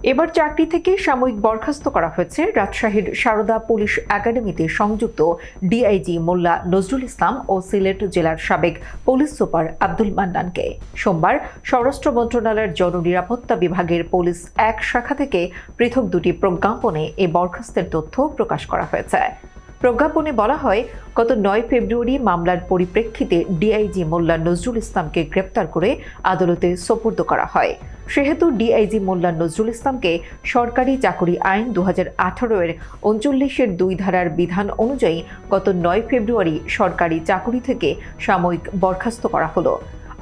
এবার চাকরি থেকে সাময়িক বরখাস্ত করা হয়েছে রাজশাহীর সারদা পুলিশ একাডেমিতে সংযুক্ত ডিআইজি মোল্লা নজরুল ইসলাম ও সিলেট জেলার সাবেক পুলিশ সুপার আব্দুল মান্নানকে। সোমবার স্বরাষ্ট্র মন্ত্রণালয়ের জননিরাপত্তা বিভাগের পুলিশ এক শাখা থেকে পৃথক দুটি প্রজ্ঞাপনে এ বরখাস্তের তথ্য প্রকাশ করা হয়েছে। প্রজ্ঞাপনে বলা হয়, গত 9 ফেব্রুয়ারি মামলার পরিপ্রেক্ষিতে ডিআইজি মোল্লা নজরুল ইসলামকে গ্রেপ্তার করে আদালতে সোপর্দ করা হয়। সেহেতু ডিআইজি মোল্লা নজরুল ইসলামকে সরকারি চাকরি আইন 2018 এর 39-2 ধারার বিধান অনুযায়ী গত 9 ফেব্রুয়ারি সরকারি চাকরি থেকে সাময়িক বরখাস্ত করা হলো।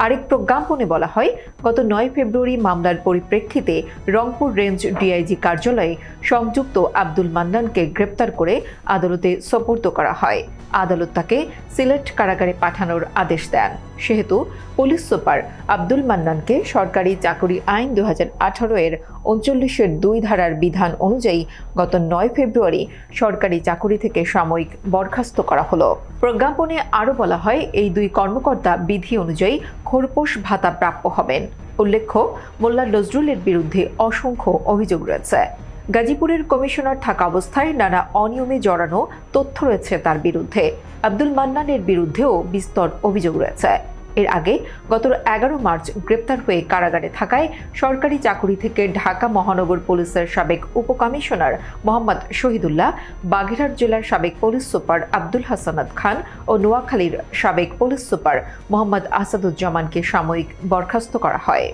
আরেক প্রজ্ঞাপনে বলা হয়, গত 9 ফেব্রুয়ারি মামলার পরিপ্রেক্ষিতে রংপুর রেঞ্জ ডিআইজি কার্যালয়ে সংযুক্ত আব্দুল মান্নানকে গ্রেপ্তার করে আদালতে সোপর্দ করা হয়। আদালত তাকে সিলেট কারাগারে পাঠানোর আদেশ দেন। সেহেতু পুলিশ সুপার আব্দুল মান্নানকে সরকারি চাকরি আইন 2018 এর 39-2 ধারার বিধান অনুযায়ী গত 9 ফেব্রুয়ারি সরকারি চাকরি থেকে সাময়িক বরখাস্ত করা হলো। প্রজ্ঞাপনে আরও বলা হয়, এই দুই কর্মকর্তা বিধি অনুযায়ী খোরপোশ ভাতা প্রাপ্য হবেন। উল্লেখ্য, মোল্লা নজরুলের বিরুদ্ধে অসংখ্য অভিযোগ রয়েছে। গাজীপুরের কমিশনার থাকা অবস্থায় নানা অনিয়মে জড়ানো তথ্য রয়েছে তার বিরুদ্ধে। আব্দুল মান্নানের বিরুদ্ধেও বিস্তর অভিযোগ রয়েছে। এর আগে গত 11 মার্চ গ্রেপ্তার হয়ে কারাগারে থাকায় সরকারি চাকরি থেকে ঢাকা মহানগর পুলিশের সাবেক উপকমিশনার মোহাম্মদ শহীদুল্লাহ, বাগেরহাট জেলার সাবেক পুলিশ সুপার আব্দুল হাসানাত খান ও নোয়াখালীর সাবেক পুলিশ সুপার মোহাম্মদ আসাদুজ্জামানকে সাময়িক বরখাস্ত করা হয়।